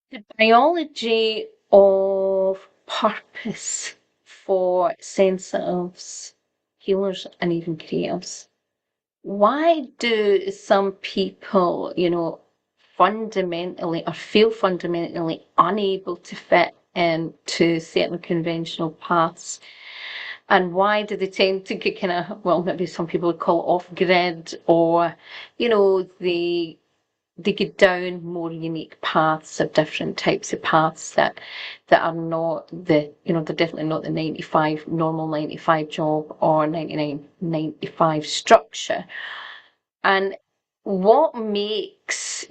The biology of purpose for sensitives, healers, and even creatives. Why do some people, fundamentally or feel fundamentally unable to fit into certain conventional paths? And why do they tend to get kind of, well, maybe some people would call it off grid, or, they go down more unique paths of different types of paths that are not they're definitely not the 95 normal 95 job or 99 95 structure. And what makes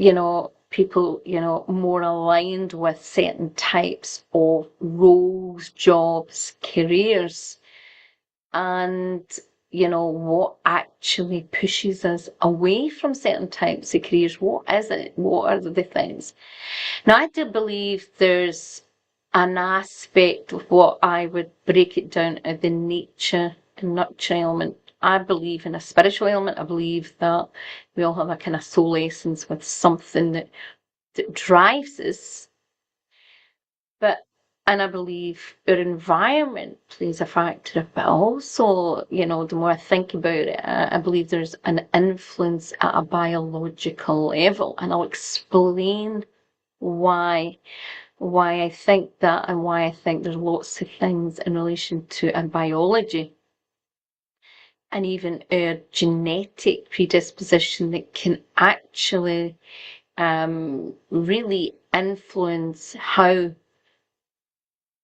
people more aligned with certain types of roles, jobs, careers, and what actually pushes us away from certain types of careers? What is it? What are the things? Now, I do believe there's an aspect of what I would break it down as the nature and nurture element. I believe in a spiritual element. I believe that we all have a kind of soul essence with something that drives us. But and I believe our environment plays a factor, but also, the more I think about it, I believe there's an influence at a biological level, and I'll explain why I think that, and why I think there's lots of things in relation to our biology and even our genetic predisposition that can actually really influence how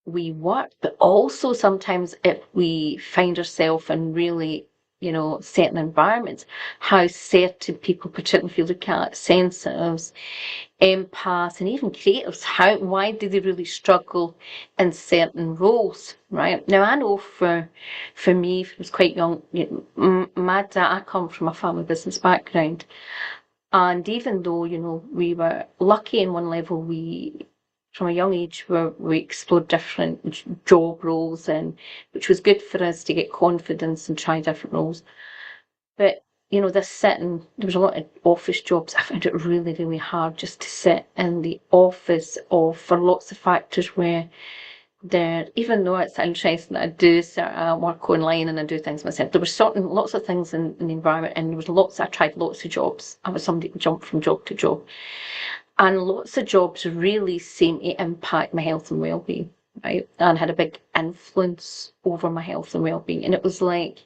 we work, but also sometimes if we find ourselves in really, certain environments, how certain people, particularly if you look at sensitives, empaths, and even creatives, why do they really struggle in certain roles, right? Now, I know for me, I was quite young, my dad, I come from a family business background, and even though, we were lucky in one level, we from a young age where we explored different job roles, and which was good for us to get confidence and try different roles. But this sitting, there was a lot of office jobs. I found it really, really hard just to sit in the office for lots of factors where there, even though it's interesting that I do sort of work online and I do things myself, there were lots of things in the environment, and there was I tried lots of jobs. I was somebody who jumped from job to job. And lots of jobs really seem to impact my health and well-being, right? And had a big influence over my health and well-being. And it was like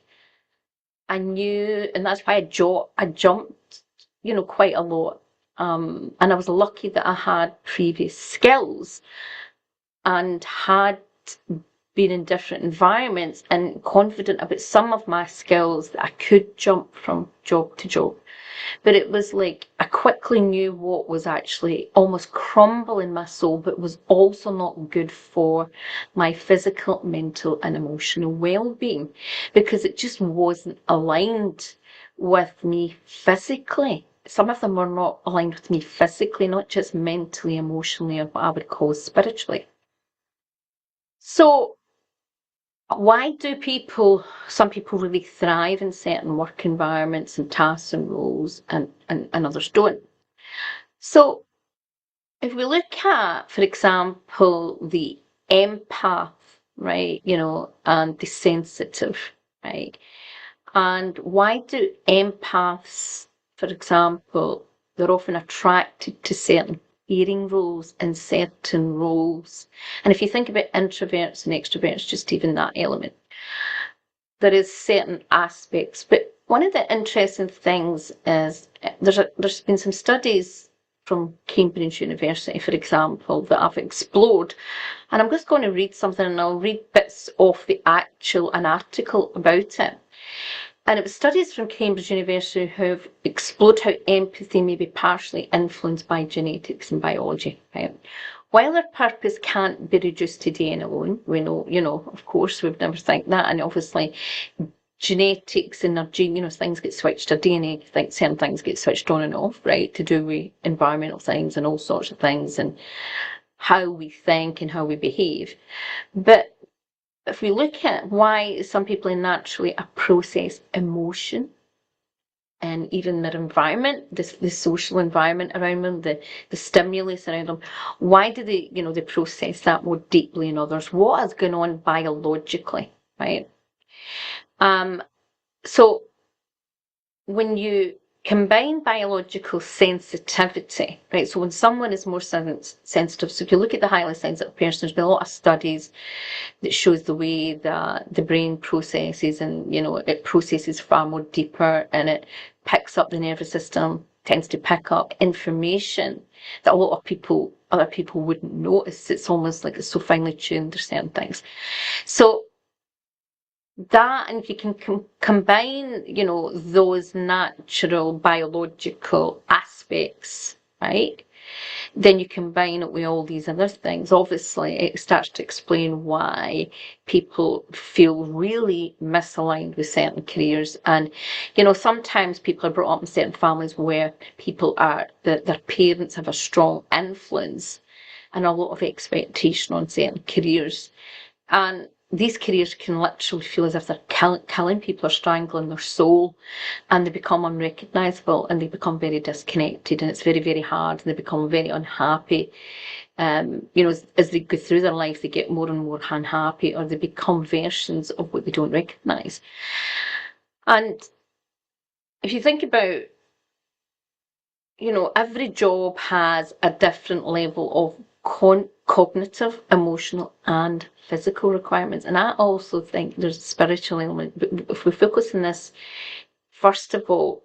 I knew, and that's why I jumped, quite a lot. And I was lucky that I had previous skills and had been in different environments and confident about some of my skills that I could jump from job to job. But it was like I quickly knew what was actually almost crumbling my soul, but was also not good for my physical, mental, and emotional well-being, because it just wasn't aligned with me physically. Some of them were not aligned with me physically, not just mentally, emotionally, or what I would call spiritually. So why do some people really thrive in certain work environments and tasks and roles, and others don't? So if we look at, for example, the empath, right, and the sensitive, right? And why do empaths, for example, they're often attracted to certain hearing roles and certain roles? And if you think about introverts and extroverts, just even that element, there is certain aspects. But one of the interesting things is there's been some studies from Cambridge University, for example, that I've explored. And I'm just going to read something, and I'll read bits of an article about it. And it was studies from Cambridge University who have explored how empathy may be partially influenced by genetics and biology. Right? While our purpose can't be reduced to DNA alone, we know, of course, we'd never think that, and obviously genetics and our gene, things get switched, our DNA, certain things get switched on and off, right, to do with environmental things and all sorts of things, and how we think and how we behave. But if we look at why some people are naturally a process emotion, and even their environment, the social environment around them, the stimulus around them. Why do they, they process that more deeply in others? What is going on biologically, right? So when you combine biological sensitivity, right? So when someone is more sensitive, so if you look at the highly sensitive person, there's been a lot of studies that shows the way that the brain processes, and it processes far more deeper, and it picks up, the nervous system tends to pick up information that a lot of other people wouldn't notice. It's almost like it's so finely tuned. There's certain things. So that, and if you can combine, those natural biological aspects, right, then you combine it with all these other things. Obviously, it starts to explain why people feel really misaligned with certain careers. And, sometimes people are brought up in certain families where their parents have a strong influence and a lot of expectation on certain careers. And these careers can literally feel as if they're killing people or strangling their soul, and they become unrecognisable, and they become very disconnected, and it's very, very hard, and they become very unhappy. As they go through their life, they get more and more unhappy, or they become versions of what they don't recognise. And if you think about, every job has a different level of cognitive, emotional, and physical requirements. And I also think there's a spiritual element. But if we focus on this, first of all,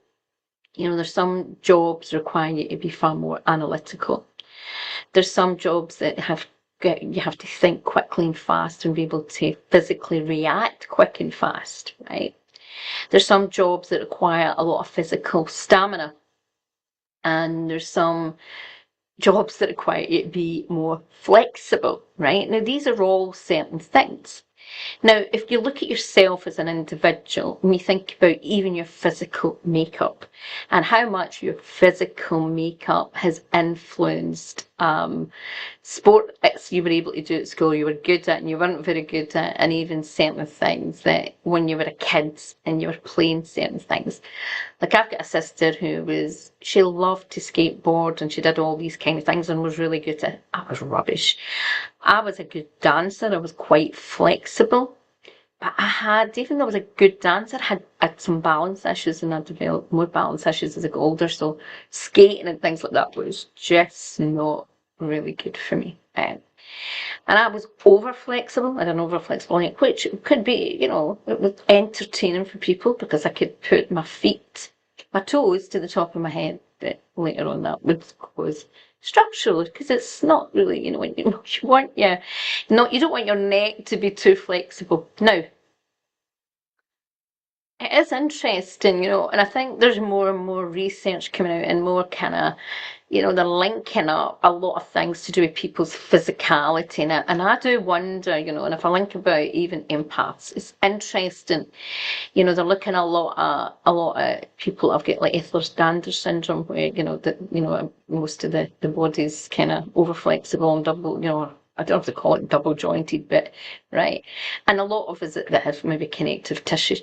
there's some jobs require you to be far more analytical. There's some jobs that you have to think quickly and fast and be able to physically react quick and fast, right? There's some jobs that require a lot of physical stamina. And there's some jobs that require you to be more flexible, right? Now, these are all certain things. Now, if you look at yourself as an individual, and you think about even your physical makeup and how much your physical makeup has influenced sport you were able to do at school, you were good at and you weren't very good at, and even certain things that when you were a kid and you were playing certain things. Like, I've got a sister she loved to skateboard, and she did all these kind of things and was really good at it. I was rubbish. I was a good dancer. I was quite flexible. But even though I was a good dancer, I had some balance issues, and I developed more balance issues as I got older. So skating and things like that was just not really good for me. And I was over flexible. I had an over flexible leg, which could be, it was entertaining for people because I could put my toes to the top of my head. But later on, that would cause structural, because it's not really, when you want you don't want your neck to be too flexible. Now, it is interesting, and I think there's more and more research coming out, and more kind of, they're linking up a lot of things to do with people's physicality. And I do wonder, and if I link about even empaths, it's interesting. They're looking a lot at people have got like Ehlers-Danlos syndrome, where, most of the body's kind of over flexible and double, I don't have to call it double jointed, but right. And a lot of us that have maybe connective tissue,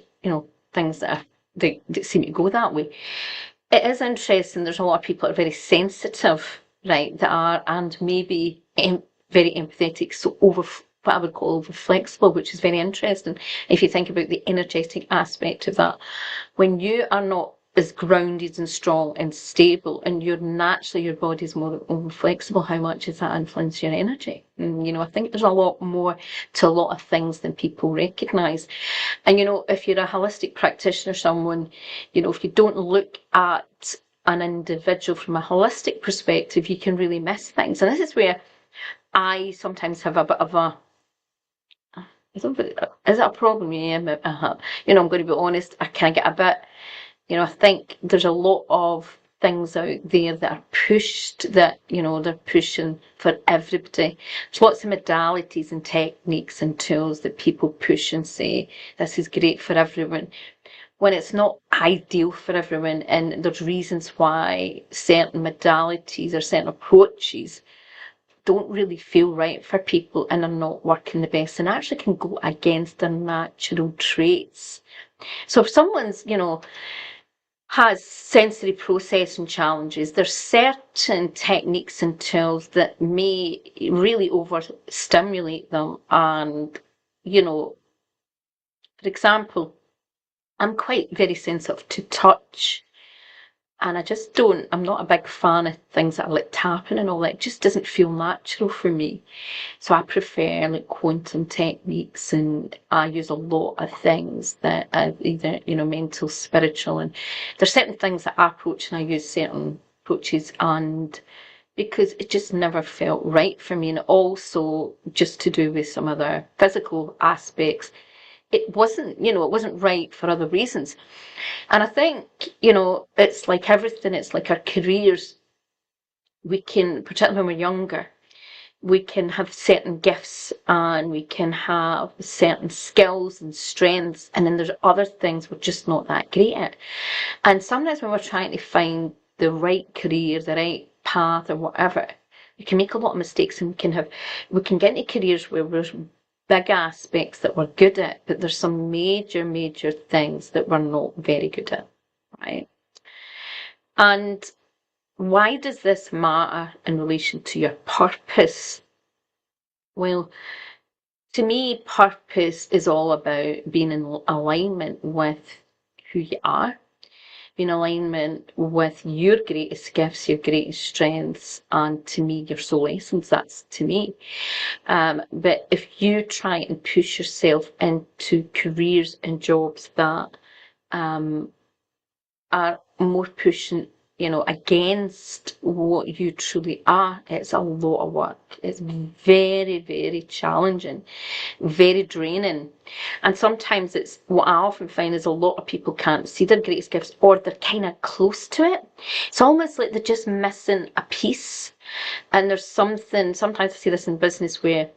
things that seem to go that way. It is interesting. There's a lot of people that are very sensitive, right, and maybe very empathetic, so what I would call over flexible, which is very interesting. If you think about the energetic aspect of that, when you are not as grounded and strong and stable, and your body's more over flexible, how much does that influence your energy? And I think there's a lot more to a lot of things than people recognise. And if you're a holistic practitioner, someone, if you don't look at an individual from a holistic perspective, you can really miss things. And this is where I sometimes have a bit of a, is it a problem? Yeah, I'm going to be honest, I kind of get a bit, I think there's a lot of things out there that are pushed, that, they're pushing for everybody. There's lots of modalities and techniques and tools that people push and say, this is great for everyone, when it's not ideal for everyone. And there's reasons why certain modalities or certain approaches don't really feel right for people and are not working the best, and actually can go against their natural traits. So if someone's, has sensory processing challenges. There's certain techniques and tools that may really overstimulate them. And, you know, for example, I'm quite very sensitive to touch. And I'm not a big fan of things that are like tapping and all that. It just doesn't feel natural for me. So I prefer like quantum techniques, and I use a lot of things that are either, mental, spiritual, and there's certain things that I approach, and I use certain approaches, and because it just never felt right for me. And also just to do with some other physical aspects, it wasn't right for other reasons. And I think, it's like everything, it's like our careers. We can, particularly when we're younger, we can have certain gifts and we can have certain skills and strengths, and then there's other things we're just not that great at. And sometimes when we're trying to find the right career, the right path or whatever, we can make a lot of mistakes, and we can get into careers where there's big aspects that we're good at, but there's some major, major things that we're not very good at, right? And why does this matter in relation to your purpose? Well, to me, purpose is all about being in alignment with who you are, being in alignment with your greatest gifts, your greatest strengths, and to me, your soul essence. That's to me. But if you try and push yourself into careers and jobs that are more pushing, against what you truly are, it's a lot of work. It's very, very challenging, very draining. And sometimes it's what I often find is a lot of people can't see their greatest gifts, or they're kind of close to it. It's almost like they're just missing a piece. And there's something, sometimes I see this in business, where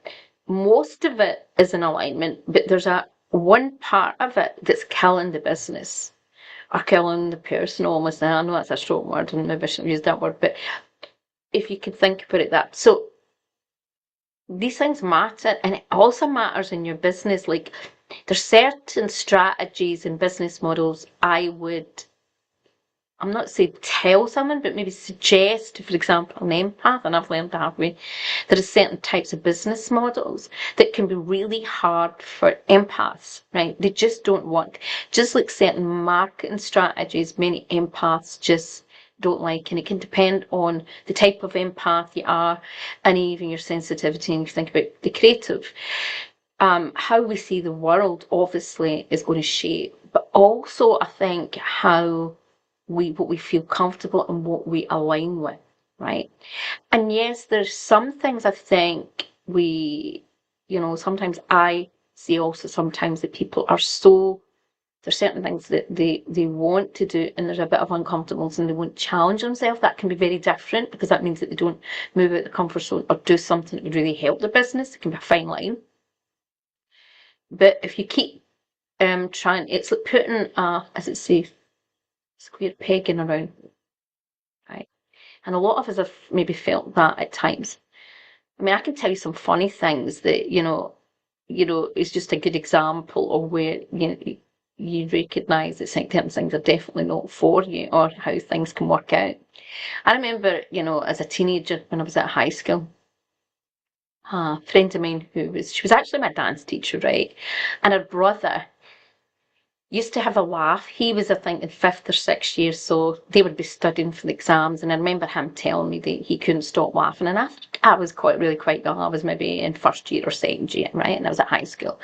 most of it is in alignment, but there's a one part of it that's killing the business, or killing the person almost. And I know that's a strong word, and maybe I shouldn't use that word, but if you could think about it that. So these things matter, and it also matters in your business. Like, there's certain strategies and business models I'm not saying tell someone, but maybe suggest, for example, an empath, and I've learned that way. There are certain types of business models that can be really hard for empaths, right? They just don't work. Just like certain marketing strategies, many empaths just don't like, and it can depend on the type of empath you are, and even your sensitivity, and you think about the creative. How we see the world obviously is going to shape, but also I think how what we feel comfortable and what we align with, right? And yes, there's some things I think sometimes I see also sometimes that people are there's certain things that they want to do, and there's a bit of uncomfortableness, and they won't challenge themselves. That can be very different, because that means that they don't move out the comfort zone or do something that would really help the business. It can be a fine line. But if you keep trying, it's like putting as it says, square peg in a round, right? And a lot of us have maybe felt that at times. I mean, I can tell you some funny things that, is just a good example of where, you recognise that certain things are definitely not for you, or how things can work out. I remember, as a teenager when I was at high school, a friend of mine she was actually my dance teacher, right? And her brother used to have a laugh. He was, I think, in fifth or sixth year, so they would be studying for the exams. And I remember him telling me that he couldn't stop laughing. And I was really quite young. I was maybe in first year or second year, right? And I was at high school.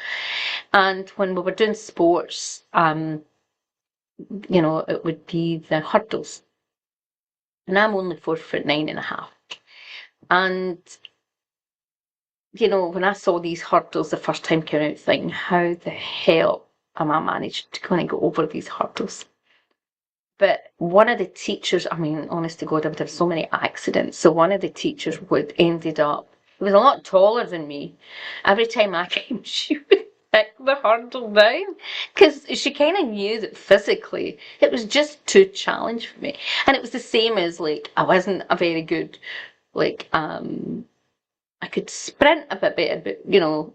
And when we were doing sports, it would be the hurdles. And I'm only 4'9.5". And when I saw these hurdles the first time coming out, thinking, how the hell am I managed to kind of go over these hurdles? But one of the teachers, I mean, honest to God, I would have so many accidents. So one of the teachers ended up, he was a lot taller than me. Every time I came, she would pick the hurdle down, because she kind of knew that physically it was just too challenging for me. And it was the same as, like, I wasn't a very good, like, I could sprint a bit better, but,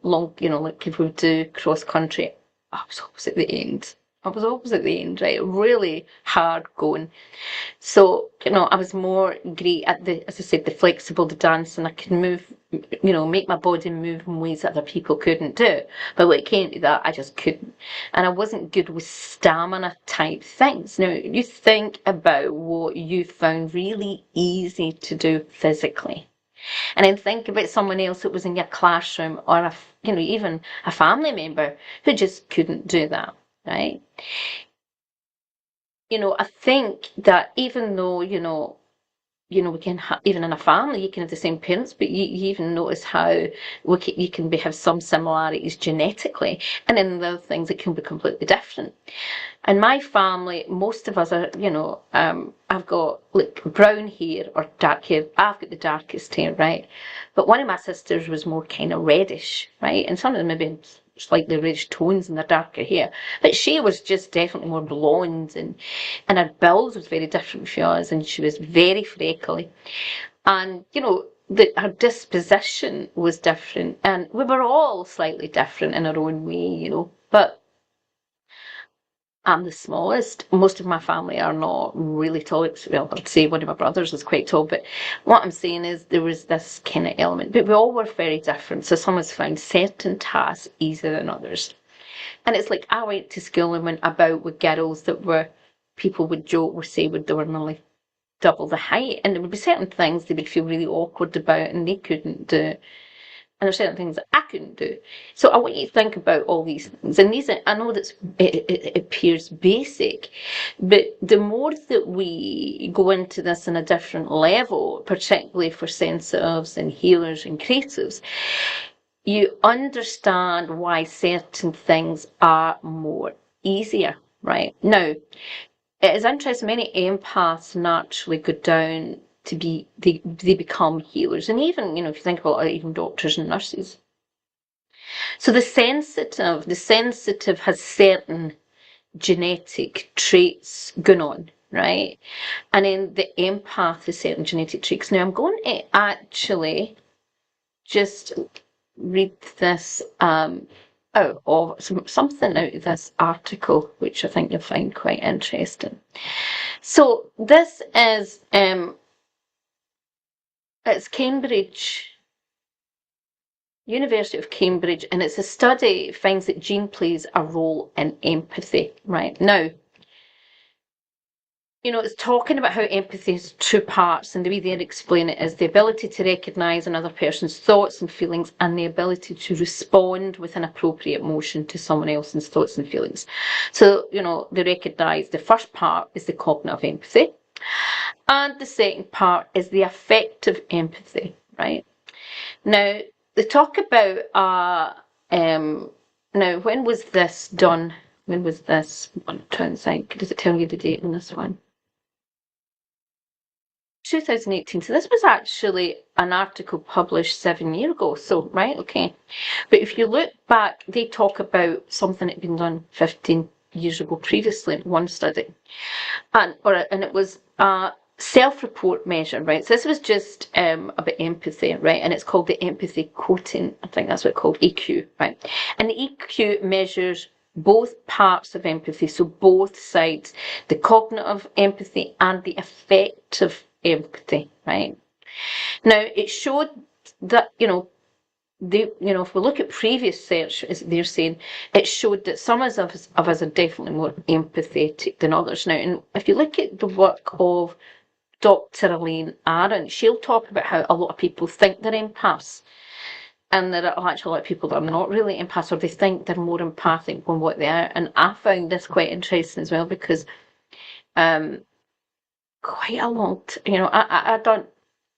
long, like if we do cross country, I was always at the end. I was always at the end, right? Really hard going. So, I was more great at as I said, the flexible, the dance, and I could move, make my body move in ways that other people couldn't do. But when it came to that, I just couldn't. And I wasn't good with stamina type things. Now, you think about what you found really easy to do physically. And then think about someone else that was in your classroom or, even a family member who just couldn't do that, right? I think that even though, we can even in a family, you can have the same parents, but you even notice how you can have some similarities genetically, and then the other things that can be completely different. In my family, most of us are, I've got like brown hair or dark hair. I've got the darkest hair, right? But one of my sisters was more kind of reddish, right? And some of them maybe slightly reddish tones in their darker hair. But she was just definitely more blonde, and her build was very different from yours, and she was very freckly. And, her disposition was different, and we were all slightly different in our own way, But I'm the smallest. Most of my family are not really tall. Well, I'd say one of my brothers is quite tall, but what I'm saying is there was this kind of element. But we all were very different. So some of us found certain tasks easier than others. And it's like I went to school and went about with girls that people would joke or say they were nearly double the height. And there would be certain things they would feel really awkward about and they couldn't do. And there's certain things that I couldn't do. So I want you to think about all these things. And I know that it appears basic, but the more that we go into this on a different level, particularly for sensitives and healers and creatives, you understand why certain things are more easier, right? Now, it is interesting, many empaths naturally go down to they become healers. And even, if you think about it, even doctors and nurses. So the sensitive has certain genetic traits going on, right? And then the empath has certain genetic traits. Now I'm going to actually just read this out of something out of this article, which I think you'll find quite interesting. So this is it's Cambridge, University of Cambridge, and it's a study finds that gene plays a role in empathy. Right now, it's talking about how empathy has two parts, and the way they explain it is the ability to recognise another person's thoughts and feelings, and the ability to respond with an appropriate emotion to someone else's thoughts and feelings. So, they recognise the first part is the cognitive empathy, and the second part is the affective empathy, right? Now, they talk about, now, when was this done? When was this? I'm trying to think. Does it tell you the date on this one? 2018. So this was actually an article published 7 years ago. So, right, okay. But if you look back, they talk about something that had been done 15 years ago previously in one study. And it was a self-report measure, right? So this was just about empathy, right? And it's called the empathy quotient. I think that's what it's called, EQ, right? And the EQ measures both parts of empathy, so both sides, the cognitive empathy and the affective empathy, right? Now, it showed that, if we look at previous research, as they're saying, it showed that some of us are definitely more empathetic than others. Now, and if you look at the work of Dr. Eileen, she'll talk about how a lot of people think they're empaths, and there are actually a lot of people that are not really empaths, or they think they're more empathic than what they are. And I found this quite interesting as well, because quite a lot, I done,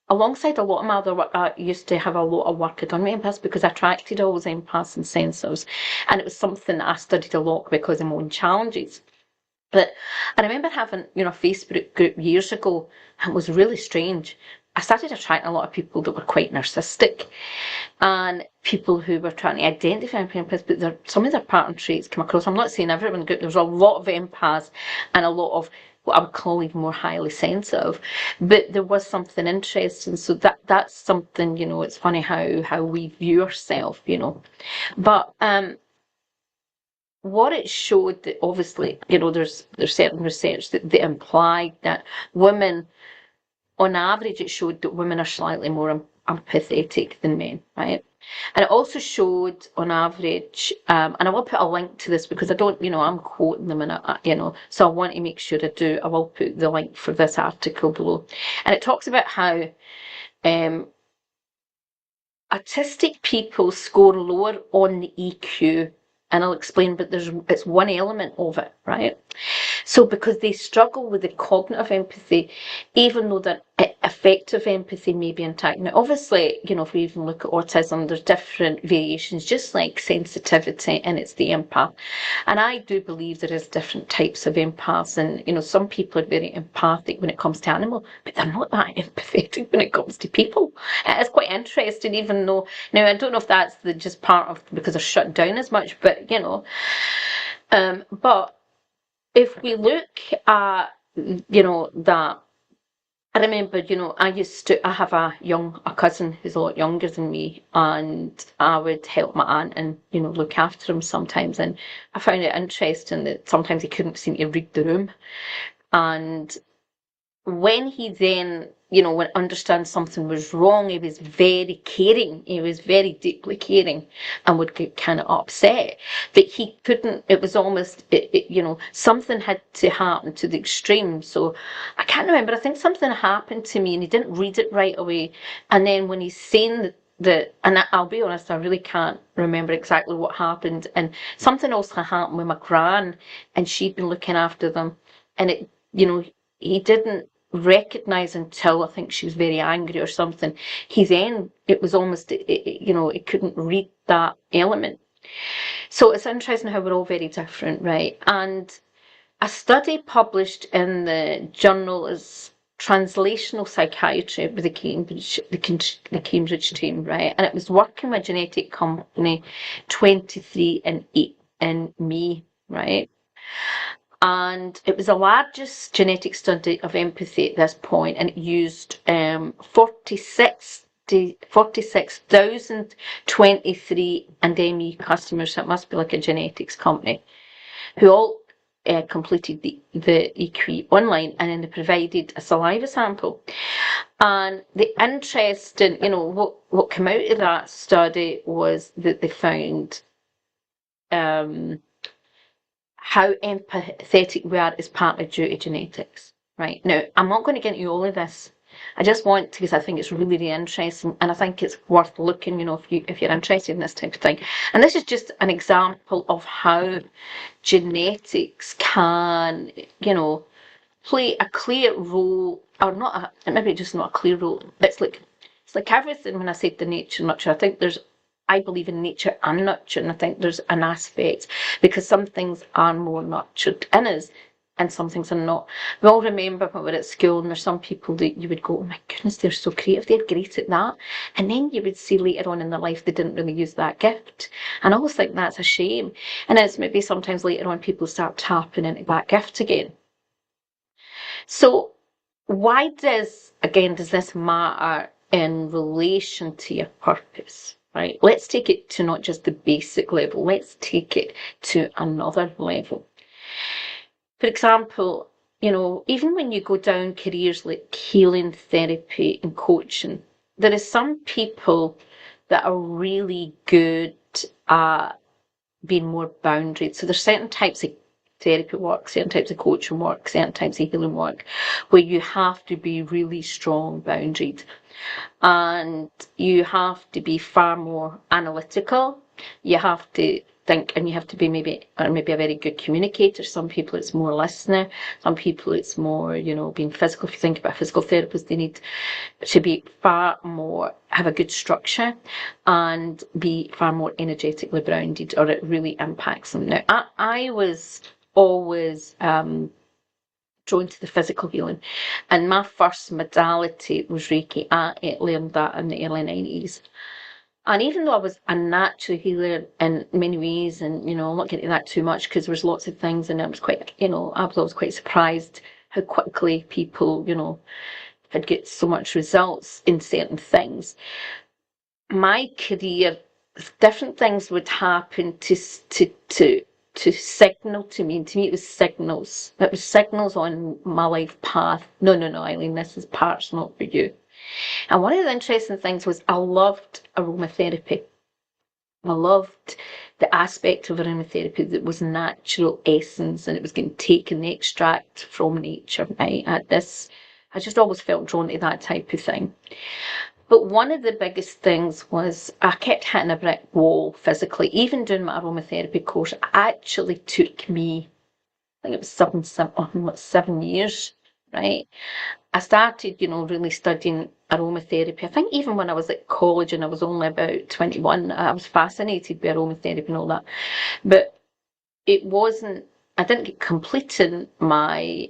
alongside a lot of my other work, I used to have a lot of work done with empaths because I attracted all those empaths and sensors, and it was something that I studied a lot because of my own challenges. But I remember having, a Facebook group years ago, and it was really strange. I started attracting a lot of people that were quite narcissistic, and people who were trying to identify empaths, but some of their pattern traits come across. I'm not saying everyone in the group, there was a lot of empaths and a lot of what I would call even more highly sensitive, but there was something interesting. So that's something, it's funny how we view ourselves, but what it showed, that obviously, there's certain research that implied that women, on average, it showed that women are slightly more empathetic than men, right? And it also showed, on average, and I will put a link to this because I don't, I'm quoting them, and so I want to make sure I do. I will put the link for this article below, and it talks about how um, autistic people score lower on the EQ, and I'll explain. But it's one element of it, right? So because they struggle with the cognitive empathy, even though their effective empathy may be intact. Now, obviously, if we even look at autism, there's different variations, just like sensitivity, and it's the empath. And I do believe there is different types of empaths, and some people are very empathic when it comes to animals, but they're not that empathetic when it comes to people. It's quite interesting, even though, now I don't know if that's just part of because they're shut down as much, but but if we look at, that, I remember, I have a cousin who's a lot younger than me, and I would help my aunt and, look after him sometimes. And I found it interesting that sometimes he couldn't seem to read the room. And when he then, when understand something was wrong, he was very caring. He was very deeply caring, and would get kind of upset. But he couldn't. It was almost, something had to happen to the extreme. So I can't remember. I think something happened to me, and he didn't read it right away. And then when he's saying and I'll be honest, I really can't remember exactly what happened. And something else had happened with my gran, and she'd been looking after them, and it, he didn't recognize until I think she was very angry or something. It was almost, it couldn't read that element. So it's interesting how we're all very different, right? And a study published in the journal is Translational Psychiatry with the Cambridge team, right? And it was working with a genetic company, 23andMe, right? And it was the largest genetic study of empathy at this point, and it used 46,023 and ME customers, so it must be like a genetics company, who all completed the EQ online, and then they provided a saliva sample. And the interesting, what came out of that study was that they found how empathetic we are is partly due to genetics, right? Now, I'm not going to get into all of this. I just want to, because I think it's really, really interesting, and I think it's worth looking, if you're interested in this type of thing. And this is just an example of how genetics can, play a clear role, or not, maybe just not a clear role. It's like everything. When I say the nature and nurture, I believe in nature and nurture, and I think there's an aspect, because some things are more nurtured in us and some things are not. We all remember when we were at school, and there's some people that you would go, oh my goodness, they're so creative, they're great at that. And then you would see later on in their life they didn't really use that gift. And I always think that's a shame. And it's maybe sometimes later on people start tapping into that gift again. So why does this matter in relation to your purpose? Right, let's take it to not just the basic level, let's take it to another level. For example, even when you go down careers like healing therapy and coaching, there are some people that are really good at being more boundaried. So there's certain types of therapy work, certain types of coaching work, certain types of healing work, where you have to be really strong boundaried. And you have to be far more analytical. You have to think, and you have to be maybe a very good communicator. Some people it's more listener. Some people it's more, being physical. If you think about a physical therapist, they need to be far more, have a good structure, and be far more energetically grounded, or it really impacts them. Now, I was always drawn to the physical healing, and my first modality was Reiki. I learned that in the early 90s. And even though I was a natural healer in many ways, and I'm not getting into that too much because there was lots of things, and I was quite, I was always quite surprised how quickly people, had get so much results in certain things. My career, different things would happen to to signal to me, and to me it was signals. It was signals on my life path. No, Eileen, this is part's not for you. And one of the interesting things was I loved aromatherapy. I loved the aspect of aromatherapy that was natural essence and it was getting taken the extract from nature. Right? I just always felt drawn to that type of thing. But one of the biggest things was I kept hitting a brick wall physically. Even doing my aromatherapy course, it actually took me, I think it was 7 years, right? I started, really studying aromatherapy. I think even when I was at college and I was only about 21, I was fascinated by aromatherapy and all that. But I didn't get completing my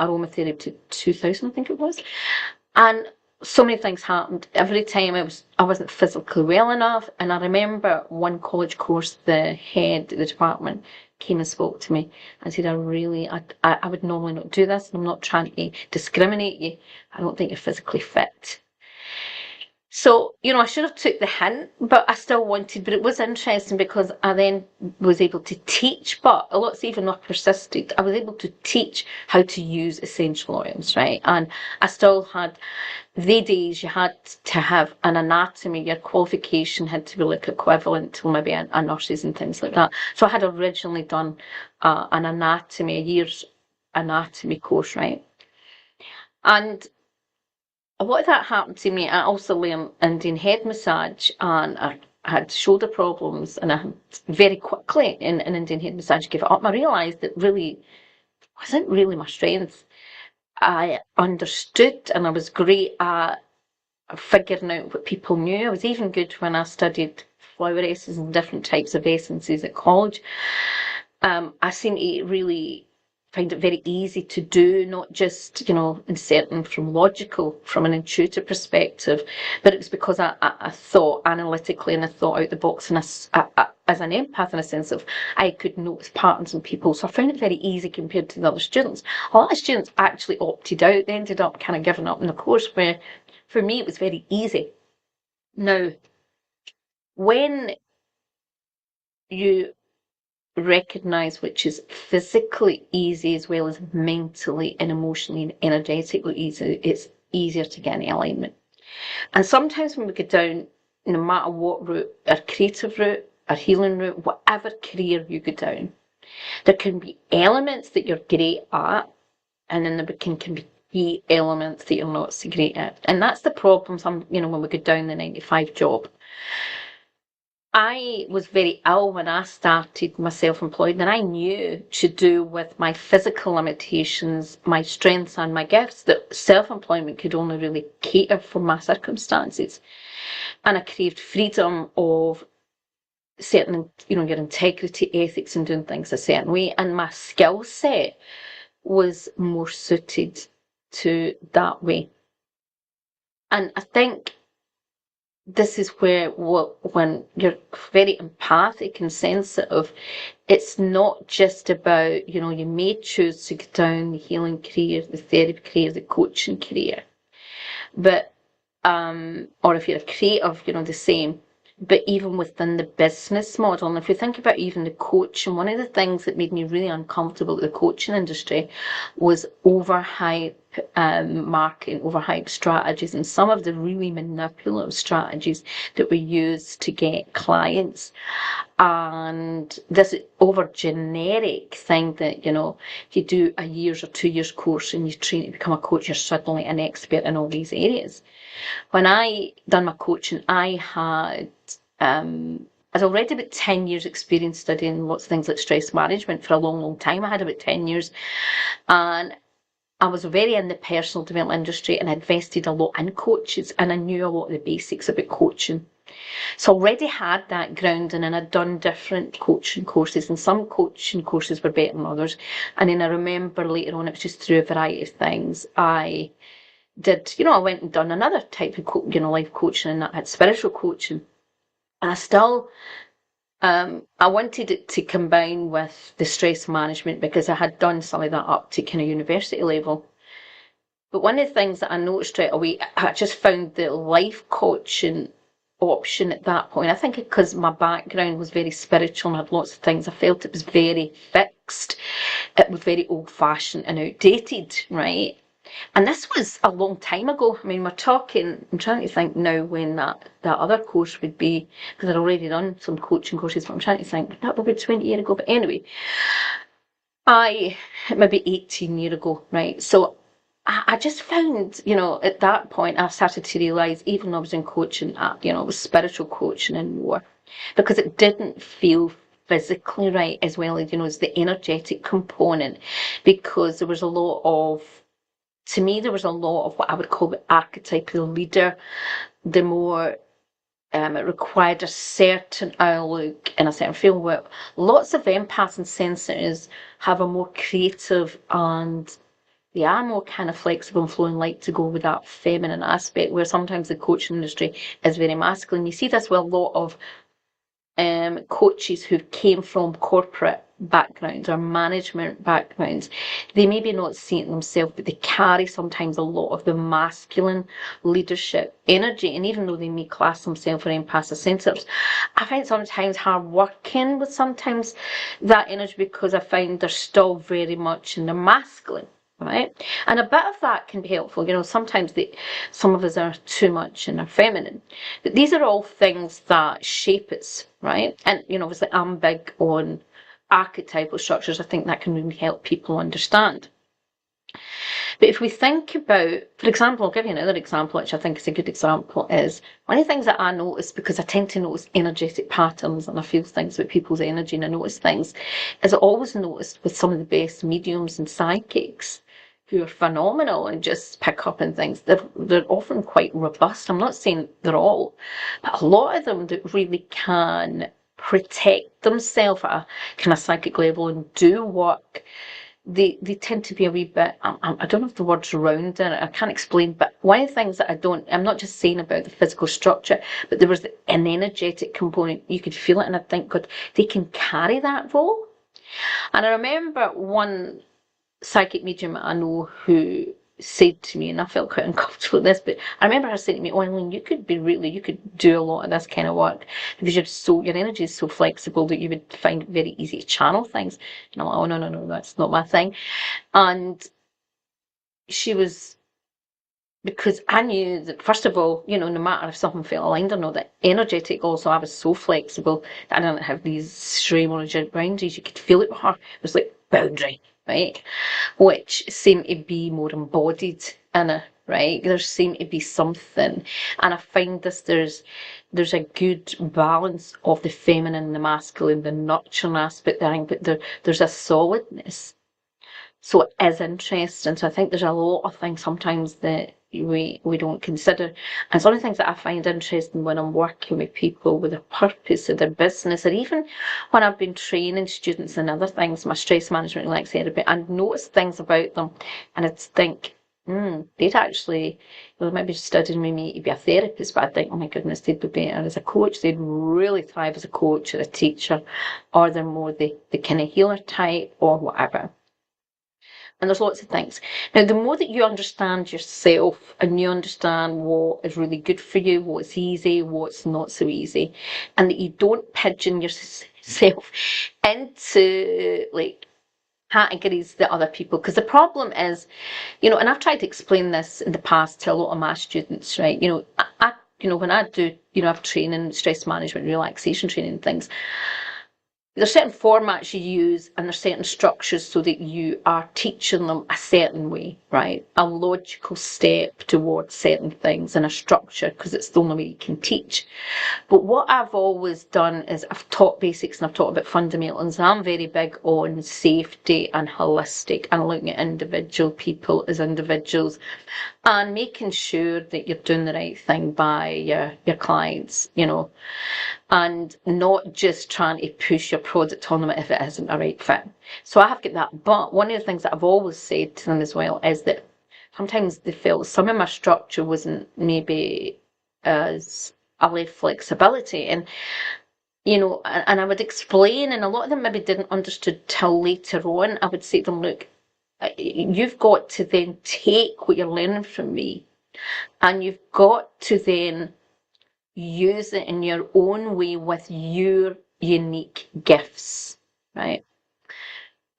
aromatherapy to 2000, I think it was. And so many things happened. Every time I wasn't physically well enough. And I remember one college course, the head of the department came and spoke to me and said, I would normally not do this, and I'm not trying to discriminate you. I don't think you're physically fit. So, I should have took the hint, but I still wanted, but it was interesting because I then was able to teach, but a lot's even though I persisted, I was able to teach how to use essential oils, right? And I still had the days you had to have an anatomy, your qualification had to be like equivalent to maybe a nurse's and things like that. So I had originally done an anatomy, a year's anatomy course, right? And what that happened to me, I also learned Indian head massage, and I had shoulder problems, and I had very quickly in Indian head massage give it up. I realised that really wasn't really my strength. I understood, and I was great at figuring out what people knew. I was even good when I studied flower essences and different types of essences at college. I seem to really find it very easy to do, not just, inserting from an intuitive perspective, but it was because I thought analytically and I thought out the box, and as an empath in a sense of I could notice patterns in people. So I found it very easy compared to the other students. A lot of students actually opted out. They ended up kind of giving up in the course, where for me it was very easy. Now, when you recognize which is physically easy as well as mentally and emotionally and energetically easy, it's easier to get in alignment. And sometimes when we go down, no matter what route, our creative route, our healing route, whatever career you go down, there can be elements that you're great at, and then there can be key elements that you're not so great at. And that's the problem when we go down the 9-to-5 job. I was very ill when I started my self-employed, and I knew to do with my physical limitations, my strengths and my gifts, that self-employment could only really cater for my circumstances. And I craved freedom of certain, your integrity, ethics, and doing things a certain way. And my skill set was more suited to that way. And I think this is where when you're very empathic and sensitive, it's not just about, you may choose to go down the healing career, the therapy career, the coaching career, but or if you're a creative, the same. But even within the business model, and if you think about even the coaching, one of the things that made me really uncomfortable with the coaching industry was overhype marketing, overhype strategies, and some of the really manipulative strategies that we use to get clients. And this over generic thing that, if you do a year's or 2 years course and you train to become a coach, you're suddenly an expert in all these areas. When I done my coaching, I'd already about 10 years experience studying lots of things like stress management for a long, long time. I had about 10 years, and I was very in the personal development industry, and I invested a lot in coaches, and I knew a lot of the basics about coaching. So I already had that grounding, and I'd done different coaching courses, and some coaching courses were better than others. And then I remember later on, it was just through a variety of things. I went and done another type of, life coaching, and I had spiritual coaching. And I still, I wanted it to combine with the stress management because I had done some of that up to kind of university level. But one of the things that I noticed straight away, I just found that life coaching option at that point. I think because my background was very spiritual and I had lots of things, I felt it was very fixed. It was very old-fashioned and outdated, right? And this was a long time ago. I mean, we're talking, I'm trying to think now when that other course would be, because I'd already done some coaching courses, but I'm trying to think, that would be 20 years ago. But anyway, maybe 18 years ago, right? So I just found, at that point, I started to realise, even though I was in coaching, it was spiritual coaching and more, because it didn't feel physically right as well as the energetic component, because there was a lot of, to me, there was a lot of what I would call the archetypal leader. The more it required a certain outlook and a certain feel. Where lots of empaths and sensors have a more creative and they are more kind of flexible and flowing, like to go with that feminine aspect, where sometimes the coaching industry is very masculine. You see this with a lot of coaches who came from corporate backgrounds or management backgrounds. They maybe not see it themselves, but they carry sometimes a lot of the masculine leadership energy. And even though they may class themselves as empaths or sensors, I find sometimes hard working with sometimes that energy, because I find they're still very much in the masculine. Right, and a bit of that can be helpful. Sometimes some of us are too much in our feminine. But these are all things that shape us, right? And obviously, I'm big on archetypal structures. I think that can really help people understand. But if we think about, for example, I'll give you another example, which I think is a good example, is one of the things that I notice, because I tend to notice energetic patterns and I feel things with people's energy and I notice things, is I always noticed with some of the best mediums and psychics who are phenomenal and just pick up on things. They're often quite robust. I'm not saying they're all, but a lot of them that really can protect themselves at a kind of psychic level and do work. They tend to be a wee bit, I don't know if the word's round in it, I can't explain, but one of the things that I'm not just saying about the physical structure, but there was an energetic component. You could feel it, and I think, God, they can carry that role. And I remember one psychic medium I know who said to me, and I felt quite uncomfortable with this, but I remember her saying to me, Eileen, you could do a lot of this kind of work because your energy is so flexible that you would find it very easy to channel things. And I'm like, oh, no, that's not my thing. And she was, because I knew that, first of all, no matter if something felt aligned or not, that energetic also, I was so flexible that I didn't have these stray monogenic boundaries. You could feel it with her. It was like boundary, right? Which seemed to be more embodied in it, right? There seemed to be something. And I find there's a good balance of the feminine and the masculine, the nurturing aspect there, but there's a solidness. So it is interesting. So I think there's a lot of things sometimes that we don't consider. And some of the things that I find interesting when I'm working with people with a purpose of their business, or even when I've been training students and other things, my stress management, like I said, and notice things about them, and I'd think, they'd actually, maybe studying with me to be a therapist, but I think, oh my goodness, they'd be better as a coach. They'd really thrive as a coach or a teacher, or they're more the kind of healer type or whatever. And there's lots of things. Now, the more that you understand yourself and you understand what is really good for you, what's easy, what's not so easy, and that you don't pigeon yourself into like categories that other people, because the problem is, and I've tried to explain this in the past to a lot of my students, right? When I do, I've training, stress management, relaxation training and things. There's certain formats you use and there's certain structures so that you are teaching them a certain way, right? A logical step towards certain things and a structure, because it's the only way you can teach. But what I've always done is I've taught basics and I've taught about fundamentals. I'm very big on safety and holistic and looking at individual people as individuals and making sure that you're doing the right thing by your clients, and not just trying to push your product on them if it isn't a right fit. So I have got that. But one of the things that I've always said to them as well is that sometimes they felt some of my structure wasn't maybe as I left flexibility. And and I would explain, and a lot of them maybe didn't understand till later on. I would say to them, look, you've got to then take what you're learning from me, and you've got to then use it in your own way with your unique gifts, right?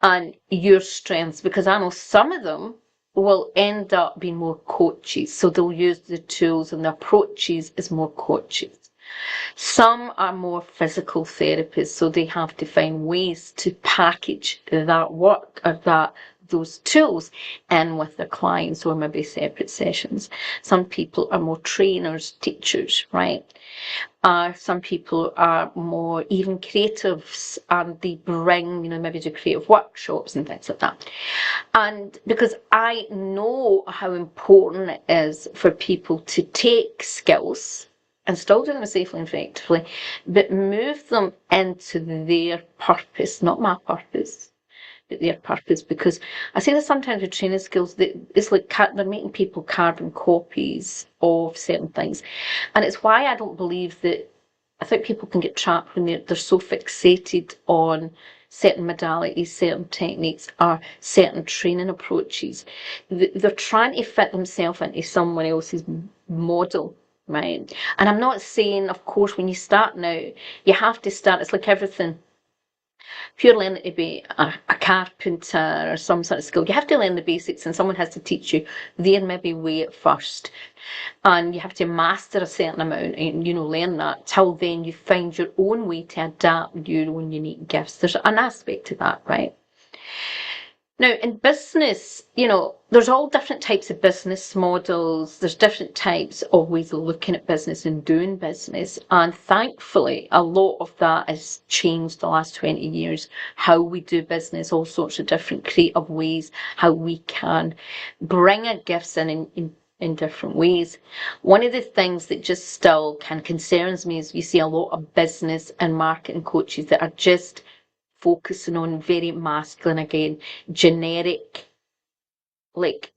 And your strengths, because I know some of them will end up being more coaches. So they'll use the tools and the approaches as more coaches. Some are more physical therapists, so they have to find ways to package that work or those tools in with their clients, or maybe separate sessions. Some people are more trainers, teachers, right? Some people are more even creatives, and they bring, maybe do creative workshops and things like that. And because I know how important it is for people to take skills and still do them safely and effectively, but move them into their purpose, not my purpose, but their purpose. Because I see that sometimes with training skills, it's like they're making people carbon copies of certain things. And it's why I don't believe that, I think people can get trapped when they're so fixated on certain modalities, certain techniques, or certain training approaches. They're trying to fit themselves into someone else's model, right? And I'm not saying, of course, when you start now, you have to start, it's like everything. If you're learning to be a carpenter or some sort of skill, you have to learn the basics, and someone has to teach you their maybe way at first. And you have to master a certain amount and, learn that. Till then, you find your own way to adapt your own unique gifts. There's an aspect to that, right? Now, in business, there's all different types of business models. There's different types of ways of looking at business and doing business. And thankfully, a lot of that has changed the last 20 years. How we do business, all sorts of different creative ways, how we can bring our gifts in different ways. One of the things that just still kind of concerns me is we see a lot of business and marketing coaches that are just focusing on very masculine, again, generic, like,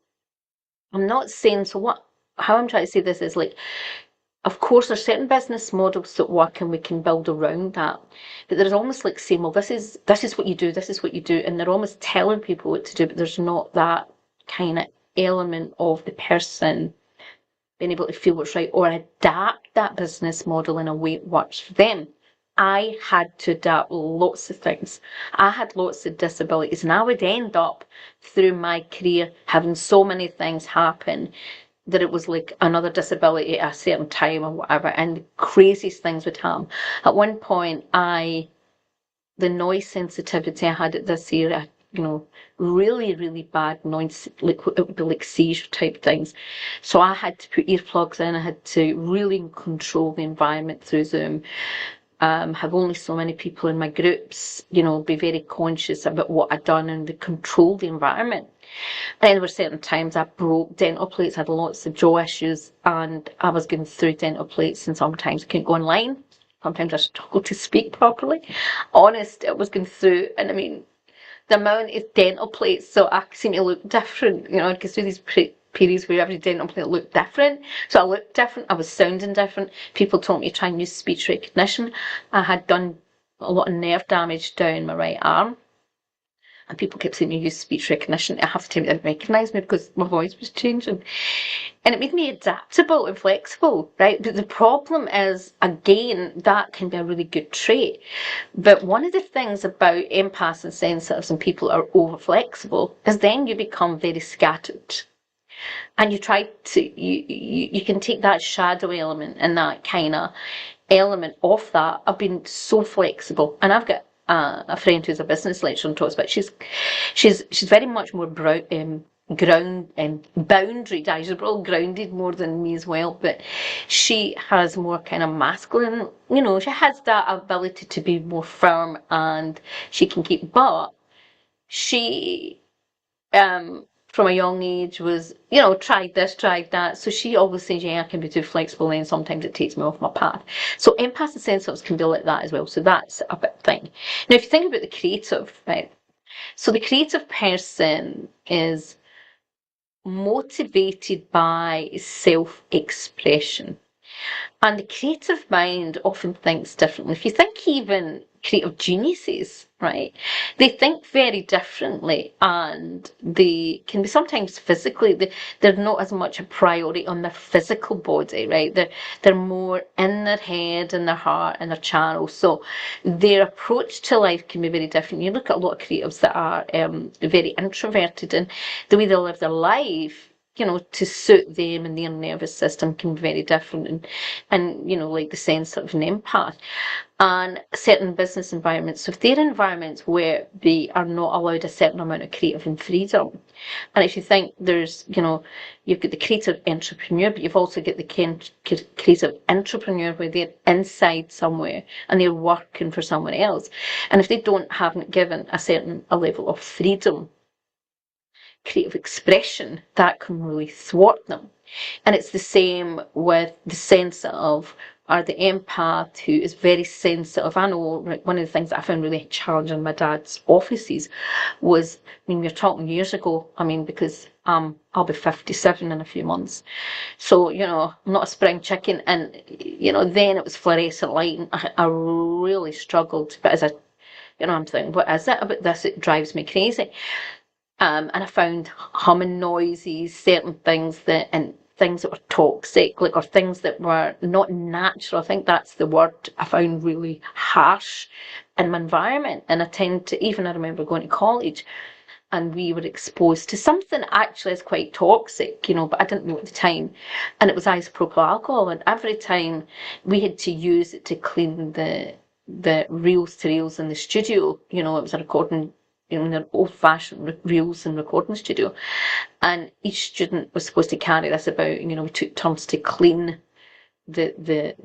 I'm not saying, how I'm trying to say this is like, of course, there's certain business models that work and we can build around that. But there's almost like saying, well, this is what you do, this is what you do. And they're almost telling people what to do, but there's not that kind of element of the person being able to feel what's right or adapt that business model in a way that works for them. I had to adapt lots of things. I had lots of disabilities, and I would end up through my career having so many things happen that it was like another disability at a certain time or whatever, and the craziest things would happen. At one point, the noise sensitivity I had at this year, really, really bad noise, like it would be like seizure type things. So I had to put earplugs in. I had to really control the environment through Zoom. Have only so many people in my groups, be very conscious about what I'd done and to control the environment. And there were certain times I broke dental plates, had lots of jaw issues, and I was going through dental plates, and sometimes I couldn't go online. Sometimes I struggled to speak properly. Honest, it was going through, and I mean, the amount of dental plates, so I seem to look different, I'd go through these periods where every dental plate looked different. So I looked different, I was sounding different. People told me to try and use speech recognition. I had done a lot of nerve damage down my right arm. And people kept saying, you use speech recognition. Half the time they didn't recognise me because my voice was changing. And it made me adaptable and flexible, right? But the problem is, again, that can be a really good trait. But one of the things about empaths and sensitives and people are over flexible is then you become very scattered. And you try to, you can take that shadow element and that kind of element of that. I've been so flexible, and I've got a friend who's a business lecturer and talks about she's very much more ground and boundary. She's probably grounded more than me as well, but she has more kind of masculine. She has that ability to be more firm, and she can keep. But she from a young age was, tried this, tried that. So she always says, yeah, I can be too flexible, and sometimes it takes me off my path. So empaths and sensitives can be like that as well. So that's a big thing. Now, if you think about the creative, right? So the creative person is motivated by self-expression. And the creative mind often thinks differently. If you think even creative geniuses, right? They think very differently, and they can be sometimes physically, they're not as much a priority on their physical body, right? They're more in their head and their heart and their channel. So their approach to life can be very different. You look at a lot of creatives that are very introverted, and the way they live their life, to suit them and their nervous system can be very different, and like the sense of an empath. And certain business environments, so if they're environments where they are not allowed a certain amount of creative and freedom, and if you think there's, you've got the creative entrepreneur, but you've also got the creative entrepreneur where they're inside somewhere and they're working for someone else, and if they haven't given a level of freedom, creative expression, that can really thwart them. And it's the same with the sensitive or the empath who is very sensitive. I know one of the things that I found really challenging in my dad's offices was, we were talking years ago, because I'll be 57 in a few months. So, I'm not a spring chicken. And, then it was fluorescent light, and I really struggled. But I'm thinking, what is it about this? It drives me crazy. And I found humming noises, certain things and things that were toxic, or things that were not natural. I think that's the word I found really harsh in my environment. And I remember going to college, and we were exposed to something actually is quite toxic, but I didn't know at the time. And it was isopropyl alcohol. And every time we had to use it to clean the reels to reels in the studio, it was a recording, in their old-fashioned reels and recording studio, and each student was supposed to carry this about. We took turns to clean the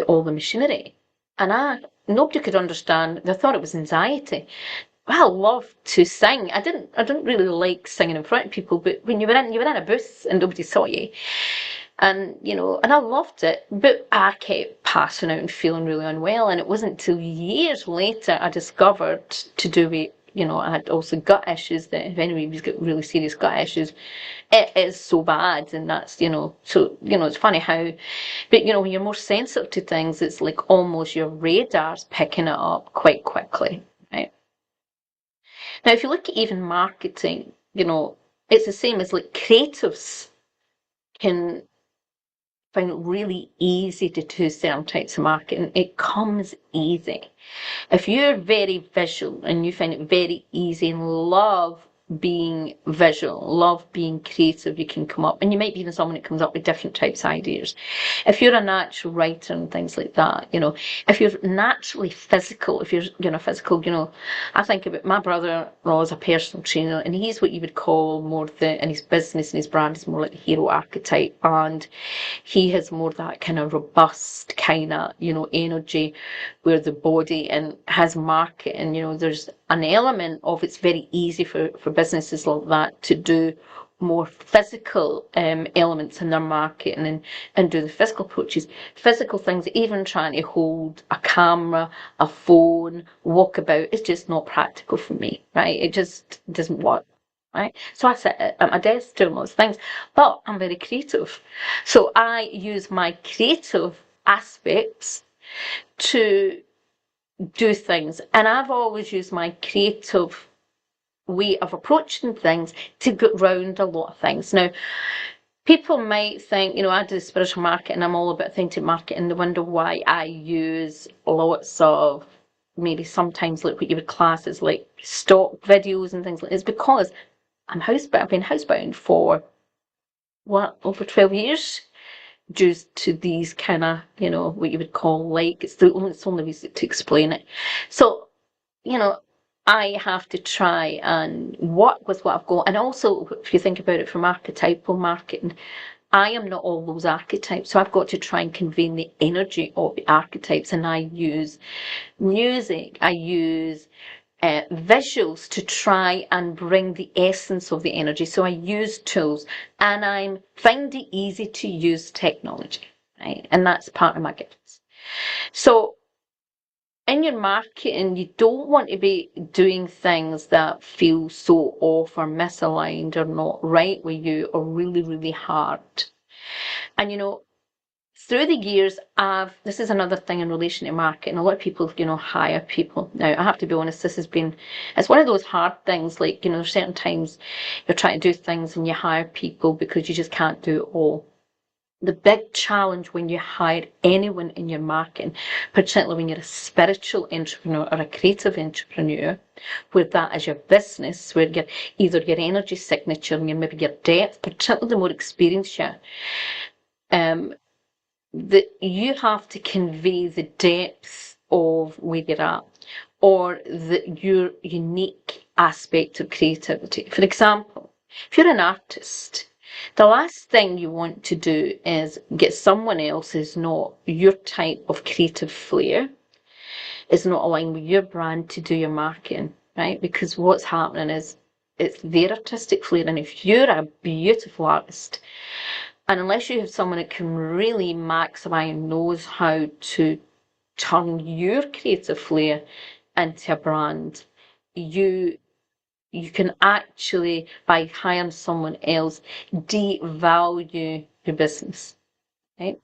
all the machinery, and nobody could understand. They thought it was anxiety. I loved to sing. I didn't really like singing in front of people, but when you were in a booth and nobody saw you, and and I loved it, but I kept passing out and feeling really unwell. And it wasn't until years later I discovered, to do with, I had also gut issues, that if anybody's got really serious gut issues, it is so bad. And that's, so, it's funny how, but when you're more sensitive to things, it's like almost your radar's picking it up quite quickly, right? Now, if you look at even marketing, it's the same as like creatives can find it really easy to do certain types of marketing. It comes easy. If you're very visual and you find it very easy and love being visual, love being creative, you can come up, and you might be even someone that comes up with different types of ideas. If you're a natural writer and things like that, if you're naturally physical, if you're, physical, I think about my brother-in-law as a personal trainer, and he's what you would call more in his business and his brand is more like the hero archetype, and he has more that kind of robust kind of, energy, where the body and his market, and there's an element of, it's very easy for businesses like that to do more physical elements in their marketing, and do the physical approaches. Physical things, even trying to hold a camera, a phone, walk about, is just not practical for me, right? It just doesn't work. Right? So I sit at my desk doing those things, but I'm very creative. So I use my creative aspects to do things. And I've always used my creative way of approaching things to get round a lot of things. Now, people might think, I do spiritual marketing, I'm all about authentic marketing. They wonder why I use lots of, maybe sometimes like what you would class as like stock videos and things like this, because I've been housebound for over 12 years, due to these kind of, what you would call, like, it's the only way to explain it. So, I have to try and work with what I've got. And also, if you think about it from archetypal marketing, I am not all those archetypes. So I've got to try and convey the energy of the archetypes. And I use music, I use visuals to try and bring the essence of the energy. So I use tools, and I find it easy to use technology, right? And that's part of my gifts. So in your marketing, you don't want to be doing things that feel so off or misaligned or not right with you, or really, really hard. And through the years, this is another thing in relation to marketing. A lot of people, hire people. Now, I have to be honest, it's one of those hard things. Like, there's certain times you're trying to do things and you hire people because you just can't do it all. The big challenge when you hire anyone in your marketing, particularly when you're a spiritual entrepreneur or a creative entrepreneur, where that is your business, where you're either your energy signature and maybe your depth, particularly the more experienced you are, that you have to convey the depths of where you're at, or your unique aspect of creativity. For example, if you're an artist, the last thing you want to do is get someone else who's not your type of creative flair, is not aligned with your brand, to do your marketing, right? Because what's happening is it's their artistic flair, and if you're a beautiful artist, and unless you have someone that can really maximize and knows how to turn your creative flair into a brand, you can actually, by hiring someone else, devalue your business, right?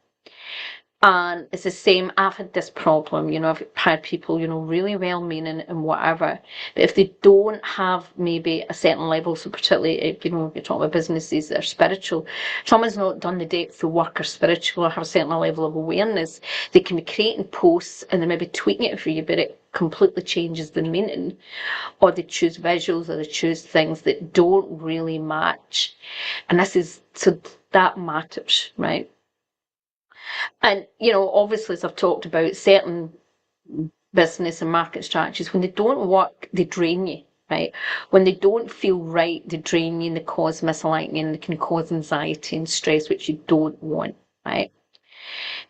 And it's the same, I've had this problem, I've had people, really well-meaning and whatever, but if they don't have maybe a certain level, so particularly, if, you're talking about businesses that are spiritual, if someone's not done the depth of work or spiritual or have a certain level of awareness, they can be creating posts and then maybe tweaking it for you, but it completely changes the meaning, or they choose visuals, or they choose things that don't really match. And so that matters, right? And, obviously, as I've talked about, certain business and market strategies, when they don't work, they drain you, right? When they don't feel right, they drain you and they cause misalignment and they can cause anxiety and stress, which you don't want, right?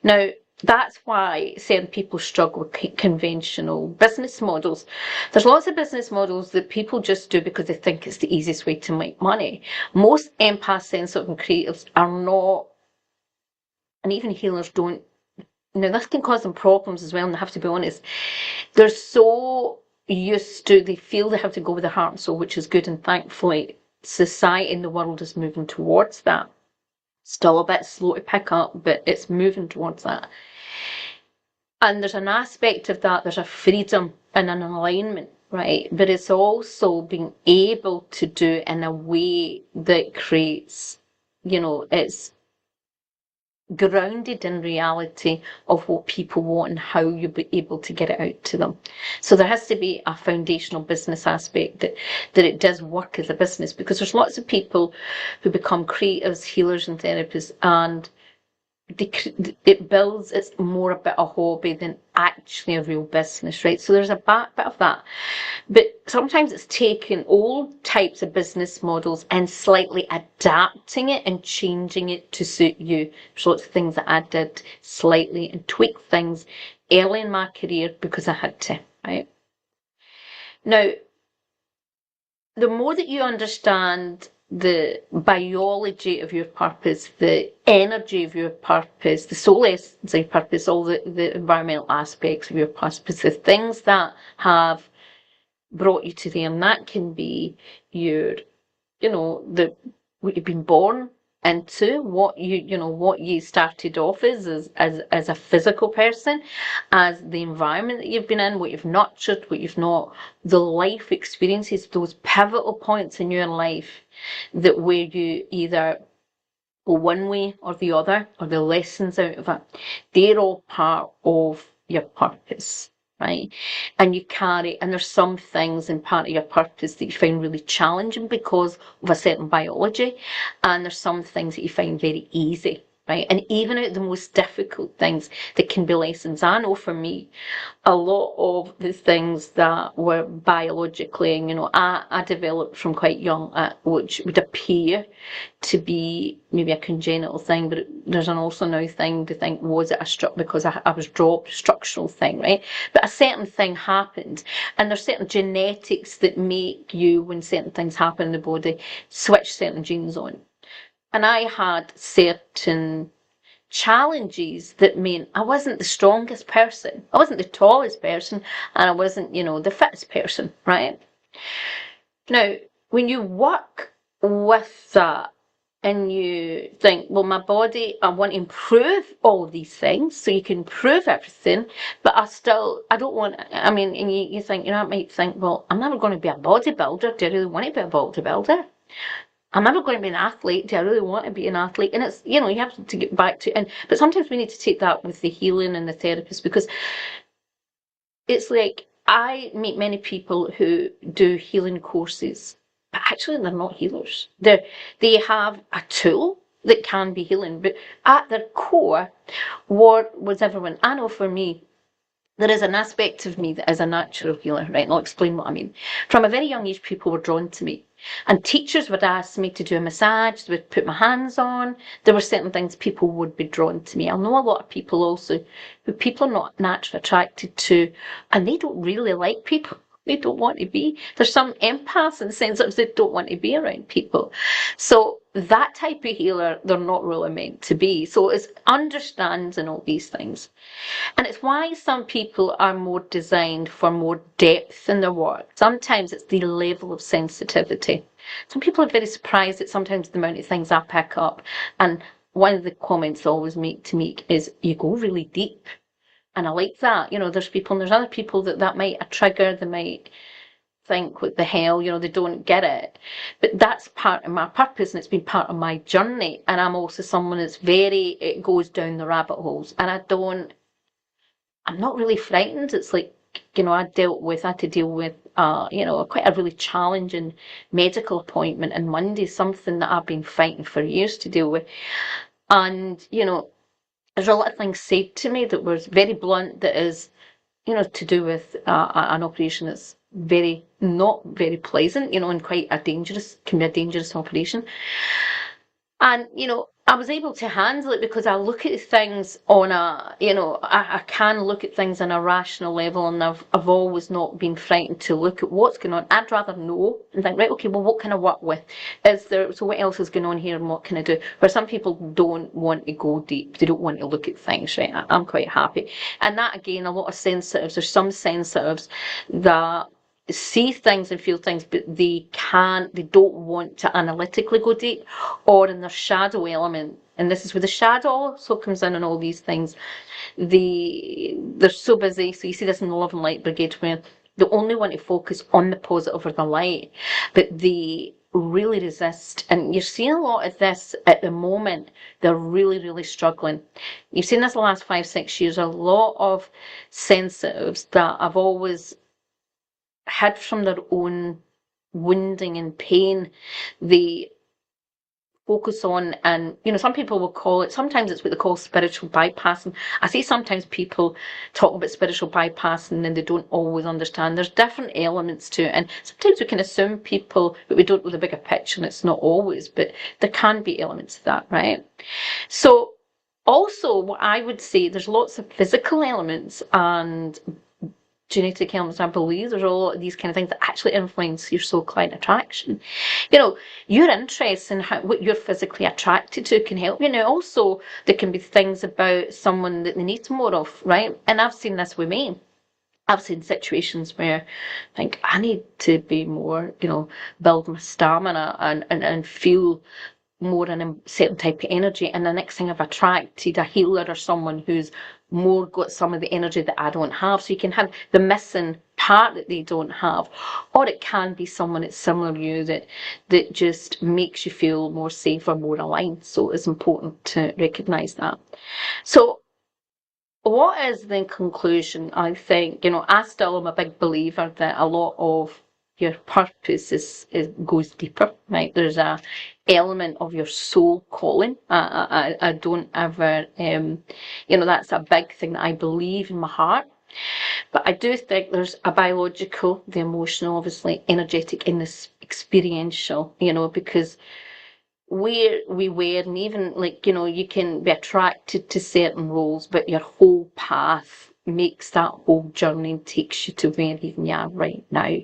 Now, that's why certain people struggle with conventional business models. There's lots of business models that people just do because they think it's the easiest way to make money. Most empaths, sensitive and creatives are not, and even healers don't. Now, this can cause them problems as well, and they have to be honest. They're so used to, they feel they have to go with their heart and soul, which is good, and thankfully, society and the world is moving towards that. Still a bit slow to pick up, but it's moving towards that. And there's an aspect of that, there's a freedom and an alignment, right? But it's also being able to do it in a way that creates, it's grounded in reality of what people want and how you'll be able to get it out to them. So there has to be a foundational business aspect that it does work as a business, because there's lots of people who become creatives, healers and therapists, and it's more a bit of a hobby than actually a real business, right? So there's a bit of that. But sometimes it's taking old types of business models and slightly adapting it and changing it to suit you. There's lots of things that I did slightly and tweak things early in my career because I had to, right? Now, the more that you understand the biology of your purpose, the energy of your purpose, the soul essence of your purpose, all the environmental aspects of your purpose, the things that have brought you to there, and that can be your, what you've been born into, what you started off as a physical person, as the environment that you've been in, what you've nurtured, what you've not, the life experiences, those pivotal points in your life that where you either go one way or the other, or the lessons out of it, they're all part of your purpose. Right? And there's some things in part of your purpose that you find really challenging because of a certain biology, and there's some things that you find very easy, right? And even out the most difficult things, that can be lessons. I know for me, a lot of the things that were biologically, I developed from quite young, which would appear to be maybe a congenital thing, but there's an also now thing to think, was it because I was dropped, structural thing, right? But a certain thing happened, and there's certain genetics that make you, when certain things happen in the body, switch certain genes on. And I had certain challenges that meant I wasn't the strongest person, I wasn't the tallest person, and I wasn't, the fittest person, right? Now, when you work with that, and you think, well, my body, I want to improve all these things, so you can improve everything, but I don't want, I mean, and you think, I might think, well, I'm never going to be a bodybuilder. Do I really want to be a bodybuilder? I'm never going to be an athlete. Do I really want to be an athlete? And it's, you have to get back to, but sometimes we need to take that with the healing and the therapist, because it's like, I meet many people who do healing courses, but actually they're not healers. They have a tool that can be healing, but at their core, what was everyone, I know for me, there is an aspect of me that is a natural healer, right? And I'll explain what I mean. From a very young age, people were drawn to me. And teachers would ask me to do a massage, they would put my hands on. There were certain things people would be drawn to me. I know a lot of people also who people are not naturally attracted to, and they don't really like people. They don't want to be. There's some empaths and sensitives that don't want to be around people. So that type of healer, they're not really meant to be. So it's understanding all these things. And it's why some people are more designed for more depth in their work. Sometimes it's the level of sensitivity. Some people are very surprised at sometimes the amount of things I pick up. And one of the comments I always make to me is, you go really deep. And I like that. There's people, and there's other people that might a trigger, they might think, what the hell, they don't get it. But that's part of my purpose, and it's been part of my journey. And I'm also someone that's it goes down the rabbit holes. And I'm not really frightened. It's like, I had to deal with, quite a really challenging medical appointment on Monday, something that I've been fighting for years to deal with. And, there's a lot of things said to me that was very blunt, that is, to do with an operation that's not very pleasant, and can be a dangerous operation. And, I was able to handle it because I look at things on I can look at things on a rational level, and I've always not been frightened to look at what's going on. I'd rather know and think, right, okay, well, what can I work with? So what else is going on here, and what can I do? Where some people don't want to go deep. They don't want to look at things, right? I'm quite happy. And that, again, a lot of sensitives, there's some sensitives that see things and feel things, but they don't want to analytically go deep, or in their shadow element. And this is where the shadow also comes in, and all these things. They're so busy. So you see this in the Love and Light Brigade, where they only want to focus on the positive or the light, but they really resist. And you're seeing a lot of this at the moment. They're really, really struggling. You've seen this the last 5-6 years. A lot of sensitives that I've always had from their own wounding and pain, they focus on, and some people will call it, sometimes it's what they call spiritual bypassing. I see sometimes people talk about spiritual bypassing and they don't always understand. There's different elements to it, and sometimes we can assume people, but we don't know the bigger picture, and it's not always, but there can be elements of that, right? So also, what I would say, there's lots of physical elements and genetic elements. I believe there's a lot of these kind of things that actually influence your soul client attraction. Your interest in what you're physically attracted to can help. Also there can be things about someone that they need more of, right? And I've seen this with me. I've seen situations where I think I need to be more, build my stamina and feel more in a certain type of energy, and the next thing I've attracted a healer or someone who's more got some of the energy that I don't have. So you can have the missing part that they don't have, or it can be someone that's similar to you that just makes you feel more safe or more aligned. So it's important to recognize that. So what is the conclusion? I think, I still am a big believer that a lot of your purpose goes deeper, right? There's a element of your soul calling. I don't ever, that's a big thing that I believe in my heart. But I do think there's a biological, the emotional, obviously, energetic, and this experiential, because where we were, and even you can be attracted to certain roles, but your whole path makes that whole journey and takes you to where even you are right now.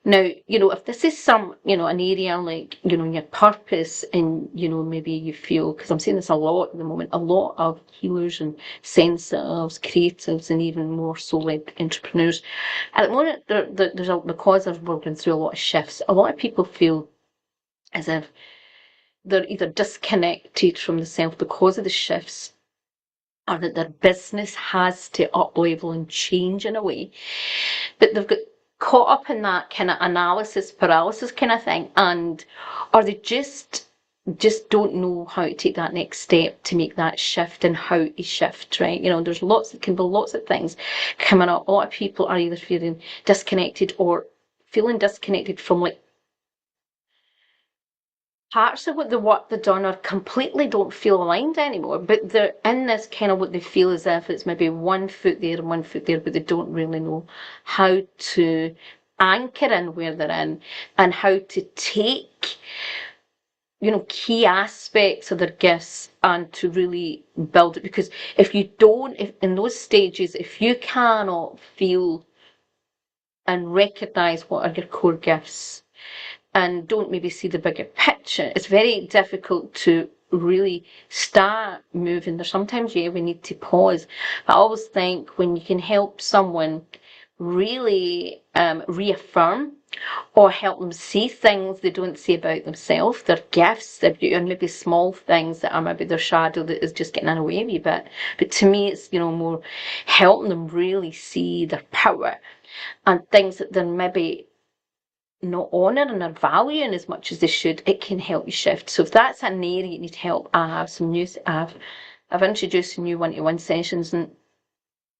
Now, if this is some, an area like, your purpose, and, maybe you feel, because I'm seeing this a lot at the moment, a lot of healers and sensitives, creatives, and even more soul-led entrepreneurs. At the moment, because we're going through a lot of shifts, a lot of people feel as if they're either disconnected from the self because of the shifts, or that their business has to up level and change in a way, but they've got caught up in that kind of analysis paralysis kind of thing, and or they just don't know how to take that next step to make that shift and how to shift, right? There's can be lots of things coming up. A lot of people are either feeling disconnected or feeling disconnected from like parts of what the work they've done, or completely don't feel aligned anymore, but they're in this kind of what they feel as if it's maybe one foot there and one foot there, but they don't really know how to anchor in where they're in, and how to take key aspects of their gifts and to really build it. Because if you don't, if in those stages, if you cannot feel and recognize what are your core gifts, and don't maybe see the bigger picture, it's very difficult to really start moving. There's sometimes, yeah, we need to pause. But I always think when you can help someone really reaffirm or help them see things they don't see about themselves, their gifts, their beauty, and maybe small things that are maybe their shadow that is just getting in the way a wee bit. But to me, it's, more helping them really see their power and things that they're maybe not honouring or valuing as much as they should. It can help you shift. So if that's an area you need help, I have some news. I've introduced some new one-to-one sessions,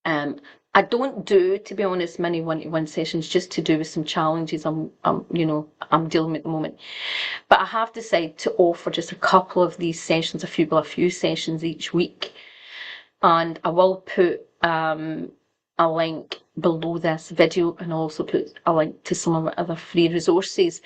and I don't do, to be honest, many one-to-one sessions, just to do with some challenges I'm dealing with at the moment. But I have decided to offer just a couple of these sessions, a few sessions each week, and I will put a link below this video, and also put a link to some of my other free resources.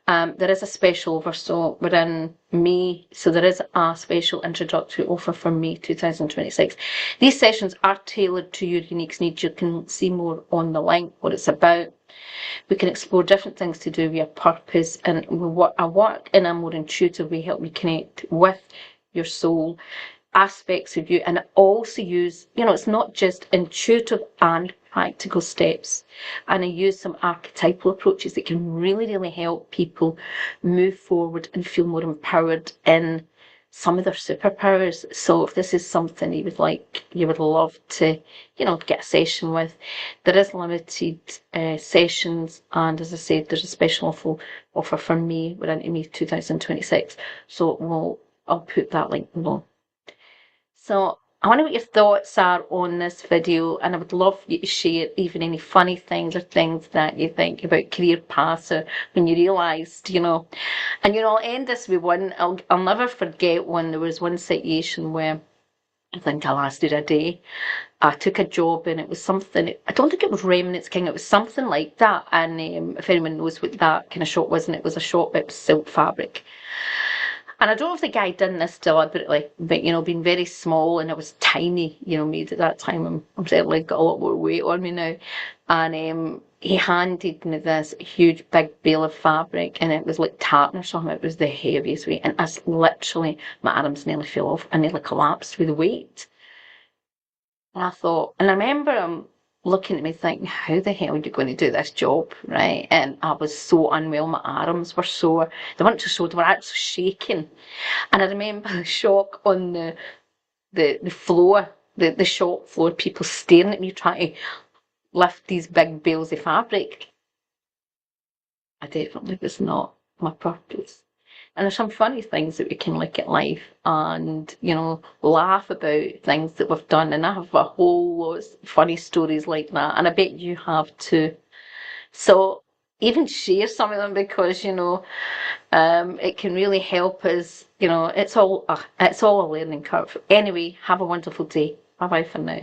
There is a special offer, so we're in May, so there is a special introductory offer for May 2026. These sessions are tailored to your unique needs. You can see more on the link, what it's about. We can explore different things to do with your purpose, and I work in a more intuitive way, help you connect with your soul, aspects of you, and also use, it's not just intuitive and practical steps. And I use some archetypal approaches that can really, really help people move forward and feel more empowered in some of their superpowers. So if this is something you would love to, get a session with, there is limited sessions, and as I said, there's a special offer for me. We're into May 2026, so I'll put that link below. So I wonder what your thoughts are on this video, and I would love you to share even any funny things or things that you think about career paths, or when you realised, And I'll end this with one. I'll never forget one. There was one situation where I think I lasted a day. I took a job, and it was something, I don't think it was Remnants King, it was something like that. And if anyone knows what that kind of shop was, and it was a shop, it was silk fabric. And I don't know if the guy done this deliberately, but, being very small, and I was tiny, made at that time. I'm certainly got a lot more weight on me now. And he handed me this huge big bale of fabric, and it was like tartan or something. It was the heaviest weight. And literally, my arms nearly fell off. I nearly collapsed with the weight. And I remember him looking at me thinking, how the hell are you going to do this job, right? And I was so unwell. My arms were sore. They weren't just sore, they were actually shaking. And I remember the shock on the floor, the shop floor, people staring at me trying to lift these big bales of fabric. I definitely was not my purpose. And there's some funny things that we can look at life and, laugh about things that we've done. And I have a whole lot of funny stories like that. And I bet you have too. So even share some of them, because, it can really help us. It's all a learning curve. Anyway, have a wonderful day. Bye bye for now.